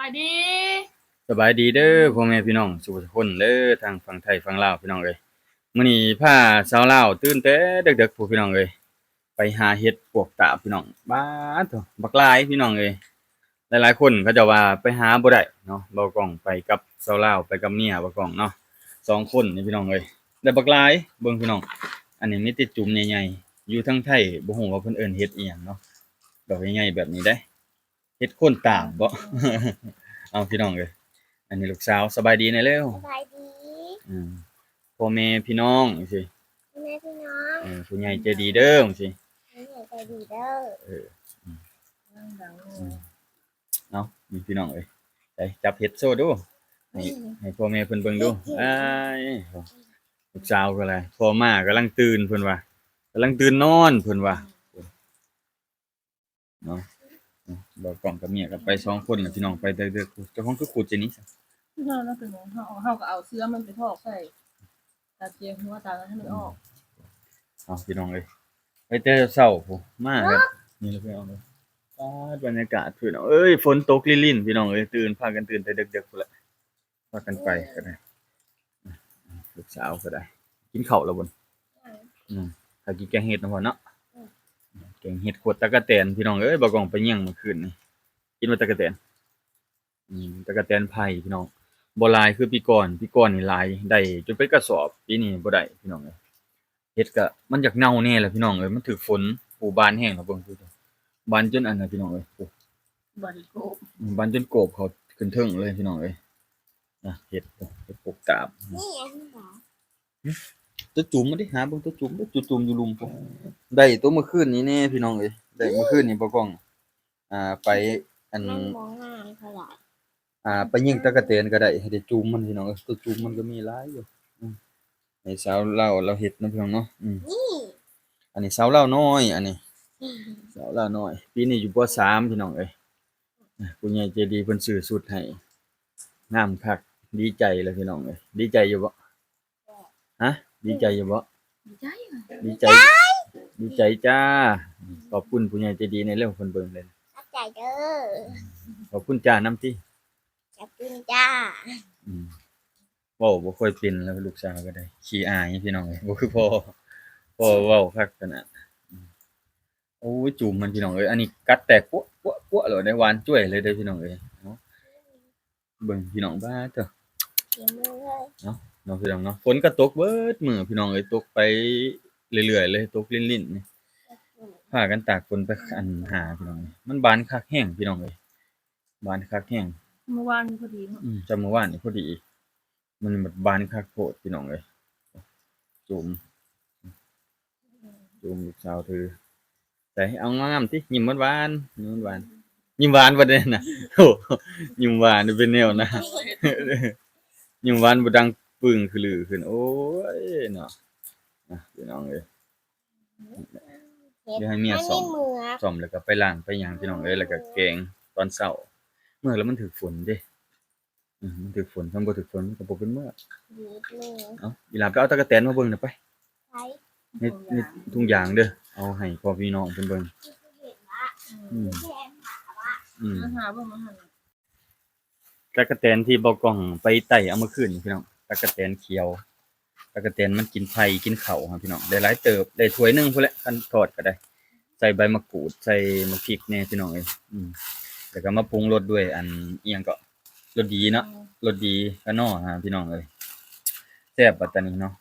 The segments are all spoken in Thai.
ายดีสบายดีเด้อพ่อแม่พี่น้องสุขทุกคนเด้อทางฝั่งไทยฝั่งลาวพี่น้องเอ้ยมื้อนี้พาชาวลาวตื่นแต่ดึกๆพู้นพี่น้องเอ้ยไปหาเห็ดปวกตาบพี่น้องบ๊าดโตบักหลายพี่น้องเอ้ยหลายๆคนเขาเจ้าว่าไปหาบ่ได้เนาะบ่กล้องไปกับชาวลาวไปกับเมียบ่กล้องเนาะสองคนนี่พี่น้องเอ้ยได้บักหลายเบิ่งพี่น้องอันนี้มีแต่จุ่มใหญ่ๆอยู่ทางไทยบ่ฮู้ว่าเพิ่นเอิ้นเห็ดอิหยังเนาะดอกใหญ่ๆแบบนี้เด้เห็ดโคนตาบบ่เอาพี่น้องเอ้ย อันนี้ลูกสาวสบายดีแหน่เร็วสบายดีอืมพ่อแม่พี่น้องจังซี่พ่อแม่พี่น้องผู้ใหญ่ใจดีเด้อจังซี่ผู้ใหญ่ใจดีเด้อเอออืมนั่งดังอืมเนาะนี่พี่น้องเอ้ยไปจับเห็ดโชว์ดูให้ให้พ่อแม่เพิ่นเบิ่งดูอ้ายลูกสาวก็เลยพ่อมากำลังตื่นเพิ่นว่ากำลังตื่นนอนเพิ่นว่าเนาะบ่กล้องกับเมียก็ไปสองคนน่ะพี่น้องไปเด้อๆเจ้าของคือขุดจังนี้ซะเราเป็นของเฮาก็เอาเสื้อมันไปทอกใส่ตาเจียงหัวตาแล้วให้มันออกเอาพี่น้องเอ้ยไปแต่เช้าพู้นมาก็นี่เลยพี่น้องเอ้ย บรรยากาศพี่น้องเอ้ยฝนตกลิ่นๆพี่น้องเอ้ยตื่นพากันตื่นแต่ดึกๆพุ่นแหละพากันไปก็ได้ลูกสาวก็ได้กินข้าวแล้วบ่อืมถ้ากินแกงเห็ดเนาะพ่อเนาะแกงเห็ดขวดตะกะแตนพี่น้องเอ้ยบ่กล้องไปเยี่ยงเมื่อคืนนี่กินบ่ตะกะแตนตะกะแตนไผ่พี่น้องบ่หลายคือปีก่อนนี่หลายได้จนเป็นกระสอบปีนี้บ่ได้พี่น้องเอ้ยเฮ็ดก็มันอยากเน่าแน่แหละพี่น้องเอ้ยมันถูกฝนปูบานแห้งแล้วเบิ่งดูบานจนอันน่ะพี่น้องเอ้ยโอ้บัดโกบบานจนโกบเขาขึ้นเทิงเลยพี่น้องเอ้ย นะเห็ดเห็ดปกกาบนี่อันนี้เหรอตัวจุ่มมาดิหาเบิ่งตัวจุ่มเด้อตัวจุ่มอยู่ลุมพุ่นได้ตัวเมื่อคืนนี้แน่พี่น้องเอ้ยได้เมื่อคืนนี้บ่กล้องไปอันมันมองงามเท่าไหร่ไปยิงตะกะแตนก็ได้ให้ได้จุ่มมันพี่น้องเอ้ยตัวจุ่มมันก็มีหลายอยู่ให้สาวลาวเราเฮ็ดเนาะพี่น้องเนาะนี่อันนี้สาวลาวน้อยอันนี้สาวลาวน้อยปีนี้อยู่ป3พี่น้องเอ้ยผู้ใหญ่ใจดีเพิ่นซื้อชุดให้งามคักดีใจเลยพี่น้องเอ้ยดีใจอยู่บ่ฮะดีใจอยู่บ่ดีใจดีใจดีใจจ้าขอบคุณผู้ใหญ่ใจดีในเรื่องเพิ่นเบิ่งเลยเข้าใจเด้อขอบคุณจ้านำติขอบคุณจ้าอืมเว้าบ่ค่อยเป็นแล้วลูกสาวก็ได้ขี้อายพี่น้องเอ้ยบ่คือพ่อเว้าคักขนาดโอ้ยจูมมันพี่น้องเอ้ยอันนี้กัดแตกปั๊วปั๊วปั๊วเลยได้หวานจ้วยเลยเด้อพี่น้องเอ้ยเนาะเบิ่งพี่น้องบ้าเถอะเสียมือเลยเนาะเนาะพี่น้องเนาะฝนก็ตกเบิดมื้อพี่น้องเอ้ยตกไปเรื่อยๆเลยตกลิ่นๆนี่พากันตากฝนไปอันหาพี่น้องเอ้ยมันบานคักแฮงพี่น้องเอ้ยบานคักแฮง เมื่อวานพอดีจำเมื่อวานนี่พอดีมันแบบบานคักโพดพี่น้องเอ้ยจูมลูกสาวถือแต่เอางามๆติยิ้มหวานๆยิ้มหวานๆยิ้มหวานบ่ได้น่ะโอ้ยิ้มหวานนี่เป็นแนวนะยิ้มหวานบ่ดังปึ้งคือลือขึ้นโอ้ยเนาะพี่น้องเอ้ยเห็ดเดี๋ยวให้เมียมันซ่อมไม่เหมือซ่อมแล้วก็ไปล้างไปหยังพี่น้องเอ้ยแล้วก็แกงตอนเช้าเมื่อแล้วมันถึกฝนเด้มันถึกฝนคันบ่ถึกฝนมันก็บ่เป็นมื้อเห็ดมือเอ้าอีหลาไปเอาตะกะแตนมาเบิ่งหน่อยไป ใช้ในทุกอย่างเด้อเอาให้พ่อพี่น้องเพิ่นเบิ่งเห็ดละอืมแทนถามว่าอืมมาหาเบิ่งมาหั่นตั๊กแตนที่บ่กล้องไปไต่เอามาคืนนี่พี่น้องตั๊กแตนเขียวตั๊กแตนมันกินไผ่กินข้าวครับพี่น้องได้หลายเติบได้ถ้วยหนึงพุ่นแหละคันทอดก็ได้ใส่ใบมะกรูดใส่มะพริกแหน่พี่น้องเอ้ยแล้วก็มาปรุงรสด้วยอันอิหยังก็รสดีเนาะรสดีกะน้อพี่น้องเอ้ยแซ่บปัตตานีเนาะ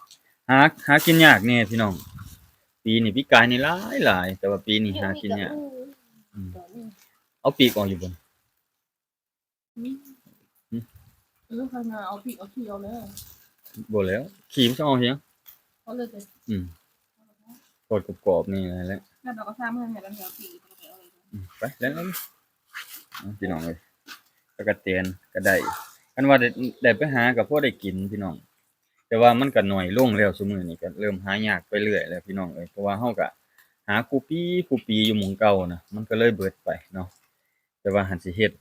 หากินยากแน่พี่น้องปีนี้ปีกายนี่หลายแต่ว่าปีนี้เห็ดหามีกับกินยากมืออืมตอนนี้เอาปีกออกอยู่บ่ข้างหน้าเอาพริกเอาขี้เอาเลยบ่แล้วขี้มันจะออกเหียงเอาเลยแต่อืมทอดกรอบๆนี่นั่นแหละถ้าดอกกระซ้ำให้แล้วเดี๋ยวพริกเอาไปเอาเลยไปแล้วพี่น้องเอ้ยตะกะแตนก็ได้คันว่าได้ไปหาก็พอได้กินพี่น้องแต่ว่ามันก็น้อยลงแล้วซุมื้อนี้ก็เริ่มหายากไปเรื่อยแล้วพี่น้องเอ้ยเพราะว่าเฮาก็หาคู่ปีอยู่หม้องเก่าน่ะมันก็เลยเบิดไปเนาะแต่ว่าหั้นสิเฮ็ด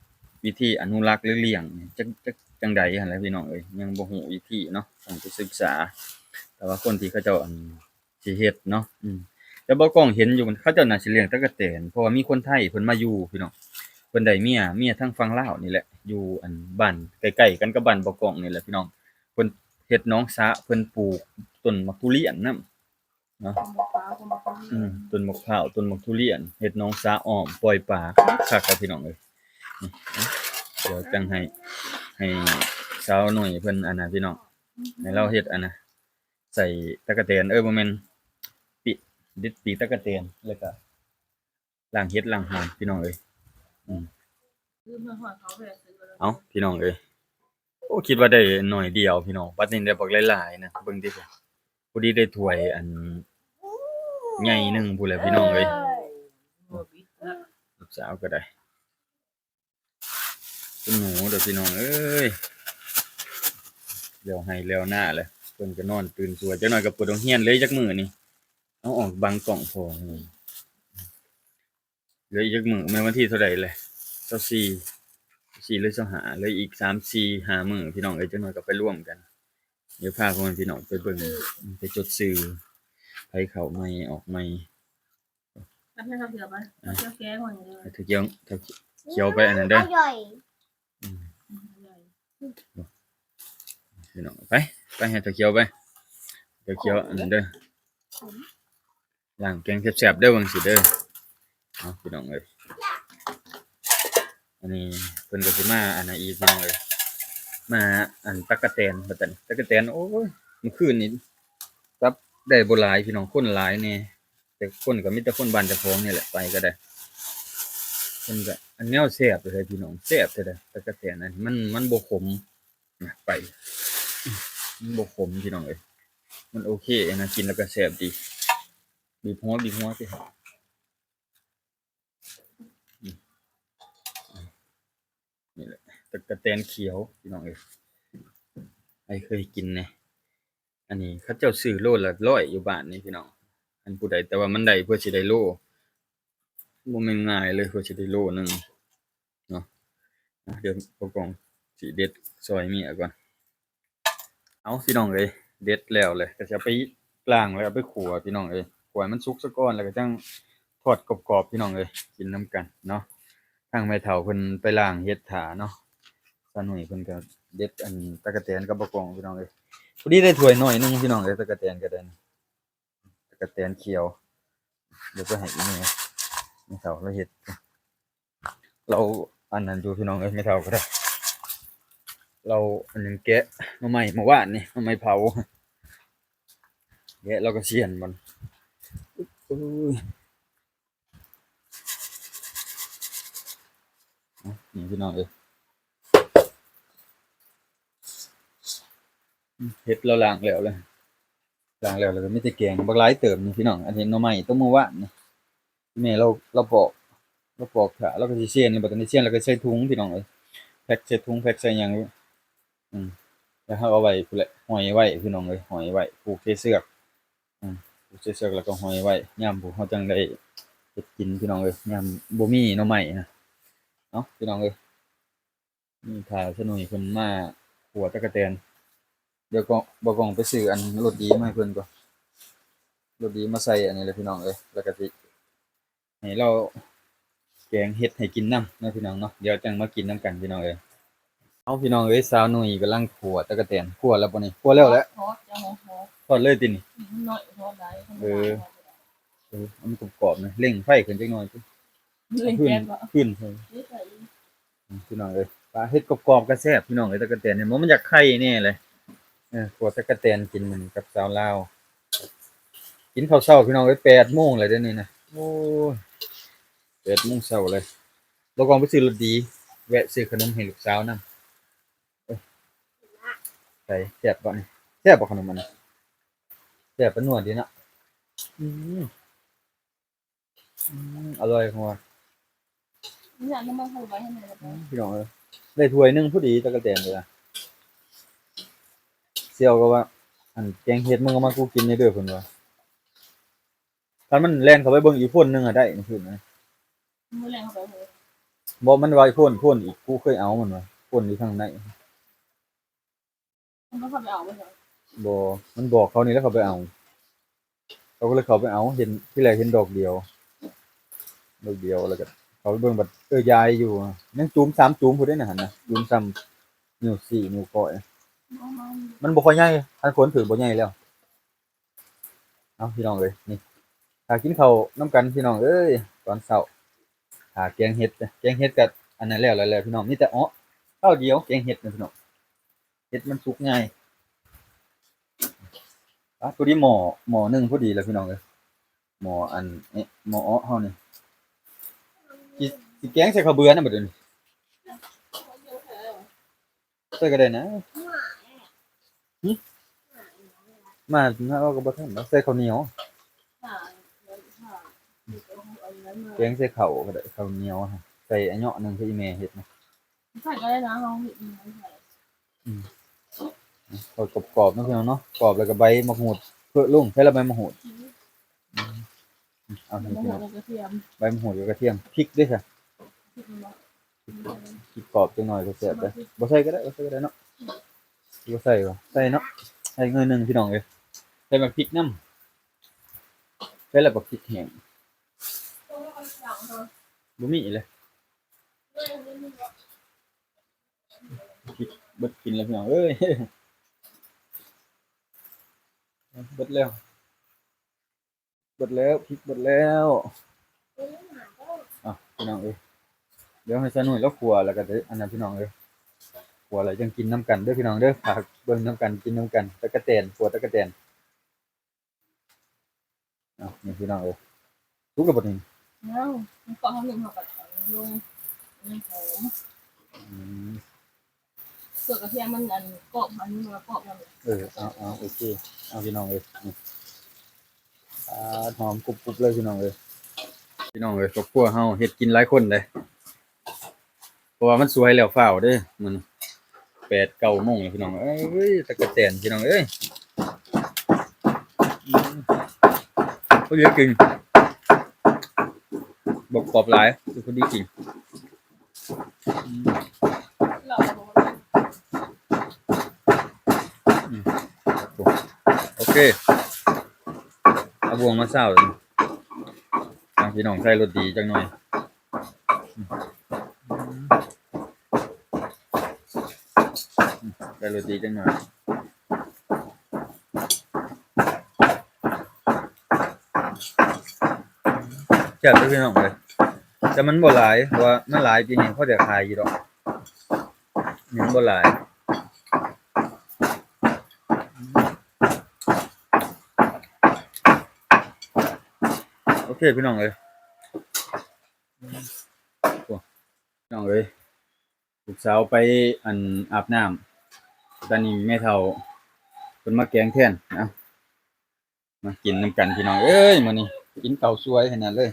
วิธีอนุรักษ์หรือเลี้ยงนี่จักจั่งใดหั้นแหละพี่น้องเอ้ยยังบ่ฮู้วิธีเนาะต้องไปศึกษาแต่ว่าคนที่เขาเจ้าสิเฮ็ดเนาะแต่บ่กล้องเห็นอยู่เขาเจ้าน่าสิเลี้ยงตั๊กแตนเพราะว่ามีคนไทยเพิ่นมาอยู่พี่น้อง พิ่นได้เมียทางฝั่งลาวนี่แหละอยู่อันบ้านใกล้ๆกันกับบ้านบ่กองนี่แหละพี่น้องเพิ่นเฮ็ดหนองสระเพิ่นปลูกต้นมะทุเรียนนำเนาะ คนบอกฟ้าคนบอกฟ้า ต้นมะพร้าวต้นมะทุเรียนเฮ็ดหนองสระอ้อมปล่อยปลาคักๆครับพี่น้องเอ้ยนี่เดี๋ยวจังให้สาวหน่อยเพิ่นอันน่ะพี่น้องให้เราเฮ็ดอันน่ะใส่ตะกะแตนบ่แม่นปิดิดปีกตะกะแตนแล้วก็ล้างเฮ็ดล้างหอยพี่น้องเอ้ย คือเมื่อหอยเขาไปซื้อเลย เอ้าพี่น้องเอ้ยโอ้คิดว่าได้หน่อยเดียวพี่น้องบัดนี้ได้บักหลายๆนะเบิ่งดิพุ่นพอดีได้ถ้วยอันใหญ่หนึงพู้นแหละพี่น้องเอ้ย ลูกสาวก็ได้เป็นหนูเด้อพี่น้องเอ้ยเดี๋ยวให้แล้วหน้าเลยเพิ่นก็นอนตื่นสวยจักหน่อยก็เปิดโรงเรียนเลยจักมื้อนี่เอาออกบังกล้องพอนี่เหลืออีกจักมื้อแม่นวันที่เท่าใดเลย24หรือ25เหลืออีก3-4-5มื้อพี่น้องเอ้ยจักหน่อยก็ไปร่วมกันเดี๋ยวพาพ่อแม่พี่น้องไปเบิ่งไปจดชื่อไผเข้าใหม่ออกใหม่ แล้วให้เขาเสือไปเสือแก้ก่อนอย่างเดียว ถ้าเขียวไปอันนั้นเด้อ อร่อย พี่น้องไปให้ตะเขียวไปตะเขียวอันนั้นเด้อล้างแกงแซ่บๆเด้อว่าจั่งซี้เด้อเอาพี่น้องเอ้ยอันนี้เพิ่นก็สิมาอันนั้นอีกพี่น้องเอ้ยมาอันตั๊กแตนว่าซั่นตั๊กแตนโอ้ยเมื่อคืนนี้จับได้บ่หลายพี่น้องคนหลายแน่แต่คนก็มีแต่คนบ้านเจ้าของนี่แหละไปก็ได้เพิ่นก็อันแนวแซ่บเลยพี่น้องแซ่บแท้ๆตั๊กแตนอันนี้มันบ่ขมนะไปมันบ่ขมพี่น้องเอ้ยมันโอเคนะกินแล้วก็แซ่บดีบีบหัวสิครับนี่แหละตั๊กแตนเขียวพี่น้องเอ้ยไอ้เคยกินแหน่อันนี้เขาเจ้าซื้อโลละ100อยู่บ้านนี่พี่น้องอันผู้ใดแต่ว่ามันได้เพื่อสิได้โลบ่แม่นง่ายเลยเพื่อสิได้โลหนึงเนาะเดี๋ยวพ่อกองสิเด็ดซอยเมียก่อนเอาพี่น้องเอ้ยเด็ดแล้วเลยก็สิเอาไปล้างแล้วเอาไปคั่วพี่น้องเอ้ยคั่วให้มันสุกซะก่อนแล้วก็จังทอดกรอบๆพี่น้องเอ้ยกินนำกันเนาะทางแม่เฒ่าเพิ่นไปล้างเฮ็ดท่าเนาะซะหน่อยเพิ่นก็เด็ดอันตั๊กแตนกับบักกองพี่น้องเอ้ยพอดีได้ถ้วยน้อยหนึงพี่น้องเอ้ยตั๊กแตนก็ได้นะตั๊กแตนเขียวเดี๋ยวไปให้อีแม่แม่เฒ่าเราเฮ็ดเราอันนั้นอยู่พี่น้องเอ้ยแม่เฒ่าก็ได้เราอันนึงแกะหน่อไม้เมื่อวานนี่หน่อไม้เผาแกะเราก็เสียนมันอุ้ยนี่พี่น้องเอ้ยเฮ็ดเราล้างแล้วเลยล้างแล้วก็มีแต่แกงบักหลายเติบนี่พี่น้องอันนี้หน่อไม้ต้มเมื่อวานนี่แม่เราปอกขาเราก็สิเสียนนี่บัดนี้เสียนแล้วก็ใส่ถุงพี่น้องเอ้ยแพ็คใส่ถุงแพ็คใส่หยังแล้วเราเอาไว้พู้นแหละห้อยไว้พี่น้องเอ้ยห้อยไว้ผูกใส่เสือกผูกใส่เสือกแล้วก็ห้อยไว้ยามผู้เราจังได้เฮ็ดกินพี่น้องเอ้ยยามบ่มีหน่อไม้นะเนาะพี่น้องเอ้ยนี่ถ้าซะหน่อยเพิ่นมาขัวตั๊กแตนเดี๋ยวก็บ่กล้องไปซื้ออันรสดีมาให้เพิ่นก่อนรสดีมาใส่อันนี้เลยพี่น้องเอ้ยแล้วก็สิให้เราแกงเฮ็ดให้กินนำเนาะพี่น้องเนาะเดี๋ยวจังมากินนำกันพี่น้องเอ้ยเอาพี่น้องเอ้ยสาวหนุ่ยกำลังขัวตั๊กแตนขัวแล้วบ่นี่ขัวแล้วแหละ ฮอตจะฮอต ทอดเลยตินี่ น้อยฮอตได้ มันกรอบๆนะเร่งไฟขึ้นจักหน่อยสิ เล่น ขึ้น แก้มก็ ขึ้นพี่น้องเอ้ยปลาเฮ็ดกรอบๆก็แซ่บพี่น้องเอ้ยตั๊กแตนเนี่ยมันอยากไข่แน่เลยขัวตั๊กแตนกินมื้อนี้กับสาวลาวกินข้าวเช้าพี่น้องเอ้ย8:00 นเลยเดี๋ยวนี้นะโอ้ย8:00 นเช้าเลยบ่กองไปซื้อรถดีแวะซื้อขนมให้ลูกสาวนำใส่แซ่บบ่นี่แซ่บบ่ขนมมันแซ่บปานนัวดีเนาะอืมอร่อยหัว นี่น้ำมันเข้าไปให้มันแล้ว พี่น้องเอ้ยได้ถ้วยหนึงพอดีตะกะแตนเลยอะเสี่ยวก็ว่าอันแกงเห็ดมึงเอามากูกินได้เด้อเพิ่นว่าคันมันแล่นเข้าไปเบิ่งอีกพ่นหนึงอะได้นี่คือนะ มือแรงเข้าไปเลย บ่มันว่าอีพ่นอีกกูเคยเอามันว่าพ่นอยู่ข้างใน มันก็เข้าไปเอาไปเลย บ่มันบอกเขานี่แล้วเขาไปเอาเขาก็เลยเข้าไปเอาเห็นที่แรกเห็นดอกเดียวแล้วก็ เขาไปเบิ่งบัดยายอยู่ยังจูม3จูมพุ่นเด้น่ะหั่นน่ะจูมซ้ำนิ้ว4นิ้วก้อยมันบ่ค่อยใหญ่คันคนถือบ่ใหญ่แล้วเอาพี่น้องเอ้ยนี่ถ้ากินข้าวนํกันพี่น้องเอ้ยตอนเช้าถ้าแกงเห็ดจ้ะแกงเห็ดก็อันนั้นแล้วพี่น้องมีแต่ข้าวเดียวแกงเห็ดนะพี่น้องเห็ดมันสุกง่ายพอดีหม้อหนึงพอดีแล้วพี่น้องเอ้ยหม้ออันนี้หม้อเฮานี่สิแกงใส่ข้าวเบื่อนะบัดนี้ใส่ก็ได้นะหึมาเอาก็บ่ทันเนาะใส่ข้าวเหนียวแกงใส่ข้าวก็ได้ข้าวเหนียวฮะใส่อันเหยาะหนึงที่อีแม่เฮ็ดนะ ใส่ก็ได้นะลองเห็นมันใส่ ข้าวกรอบๆเนาะพี่น้องเนาะกรอบแล้วก็ใบมะกรูดเพื่อลุงใส่ละใบมะกรูดเอา มัน นี่ หั พี่ ว น้อง กระเทียม ใบมะกรูดกับกระเทียมพริกด้วยค่ะพริกกรอบจังหน่อยก็แซ่บเด้อบ่ใส่ก็ได้เนาะบ่ใส่ว่ะใส่เนาะใส่หน่อยหนึงพี่น้องเอ้ยใส่บักพริกนำใส่แล้วบักพริกแห้งบ่มีเลยพริกเบิดกินแล้วพี่น้องเอ้ยเบิดแล้วพริกเบิดแล้วพี่น้องเอ้ยเดี๋ยวให้ซะหน่อยแล้วครัวแล้วก็ได้อันนั้นพี่น้องเอ้ยครัวแล้วจังกินน้ำกันเด้อพี่น้องเด้อฝากเบิ่งน้ำกันกินน้ำกันตะกะแตนครัวตะกะแตนนี่พี่น้องเอ้ยทุกระบบนี่ แล้วมันเกาะทำหนึ่งหัวกับลงมันหอม อืม ส่วนกระเทียมมันอันกรอบมันมันกรอบมัน เอาโอเคเอาพี่น้องเอ้ยนี่หอมกรุบๆเลยพี่น้องเอ้ยครอบครัวเฮาเฮ็ดกินหลายคนเลยเพราะว่ามันสวยแล้วฟ้าวเด้อมัน8 9โมงแล้วพี่น้องเอ้ยตะกะแตนพี่น้องเอ้ยเขาเรียกกินบอกกรอบหลายคือพอดีกิน เรา โอเคเอาบวงมาเศร้าเลยพี่น้องใส่รสดีจังหน่อยใส่รสดีจังหน่อยแซ่บเลยพี่น้องเลยแต่มันบ่หลายเพราะว่ามันหลายปีนี้เขาจะขายอยู่ดอกนี่มันบ่หลายโอเคพี่น้องเลยพี่น้องเลยลูกสาวไปอาบน้ำตอนนี้แม่เฒ่าเพิ่นมาแกงแทนนะมากินน้ำกันพี่น้องเอ้ยมื้อนี้กินข้าวสวยขนาดเลย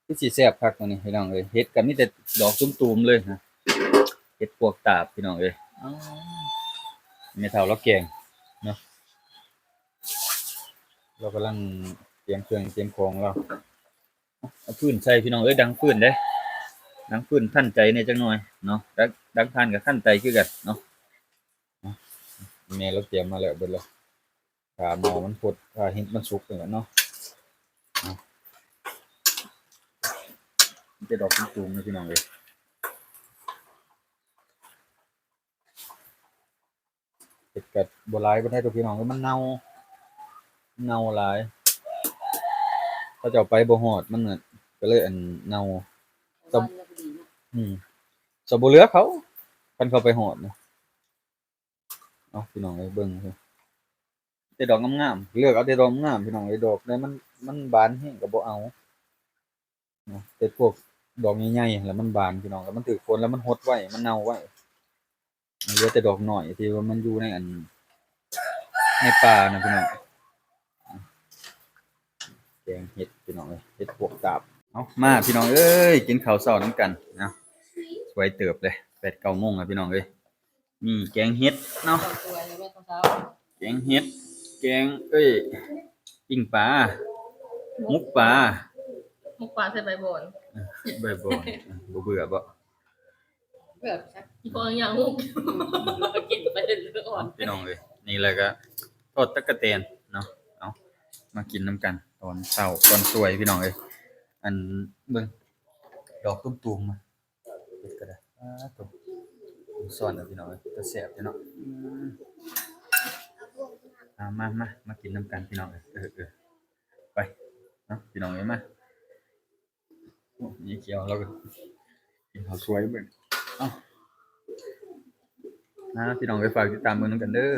คือสิแซ่บคักมื้อนี้พี่น้องเอ้ยเฮ็ดก็มีแต่ดอกตุ้มๆเลยนะเฮ็ดปวกตาบพี่น้องเอ้ยแม่เฒ่าเราแกงเนาะเรากำลังเตรียมเครื่องเตรียมของเราเอาฟืนใส่พี่น้องเอ้ยดังฟืนเด้ดังฟืนทันใจเนี่ยจังหน่อยเนาะดังทานกับทันใจคือกันเนาะแม่เราเตรียมมาแล้วเบิดแล้วถ้าหม้อมันพดถ้าเห็ดมันสุกแล้วเนาะจะดอกตุ้มๆนะพี่น้องเอ้ยเฮ็ดก็บ่หลายปานใดดอกพี่น้องเอ้ยมันเน่าหลายเขาเจ้าไปบ่ฮอดมันน่ะก็เลยเน่าสบ่เหลือเขาคันเขาไปฮอดนะเอาพี่น้องเอ้ยเบิ่งซิแต่ดอกงามๆเลือกเอาแต่ดอกงามพี่น้องเอ้ยดอกใดมันบานแฮงก็บ่เอาเนาะแต่พวกดอกใหญ่ๆแล้วมันบานพี่น้องแล้วมันถึกฝนแล้วมันหดไว้มันเน่าไว้เหลือแต่ดอกน้อยที่ว่ามันอยู่ในป่านะพี่น้องแกงเห็ดพี่น้องเอ้ยเห็ดปวกตาบเอามาพี่น้องเอ้ยกินข้าวเช้านำกันนะสวยเติบเลย8 9โมงแล้วพี่น้องเอ้ยมีแกงเห็ดเนาะ ตัวเลยแม่ต้องเช้า แกงเห็ดแกงปิ้งปลามุกปลา มุกปลาใส่ใบบอน บ่บ่เบื่อบ่ แบบอีกคนยังมุกเรากินไปเรื่อยๆอ่อน พี่น้องเอ้ยนี่แหละก็ทอดตะกะแตนเนาะเอามากินน้ำกันตอนเช้าตอนสวยพี่น้องเอ้ยเบิ่ง ดอกตุ้มๆมาเฮ็ดก็ได้ตุ้มซ่อนเอาพี่น้องเอ้ยจะแซ่บอยู่เนาะมากินน้ำกันพี่น้องเอ้ยไปเนาะพี่น้องเอ้ยมาโอ้ยเขียวแล้วก็กินข้าวสวยเบิ่งเอ้าพี่น้องเอ้ยฝากติดตามเบิ่งนำกันเด้อ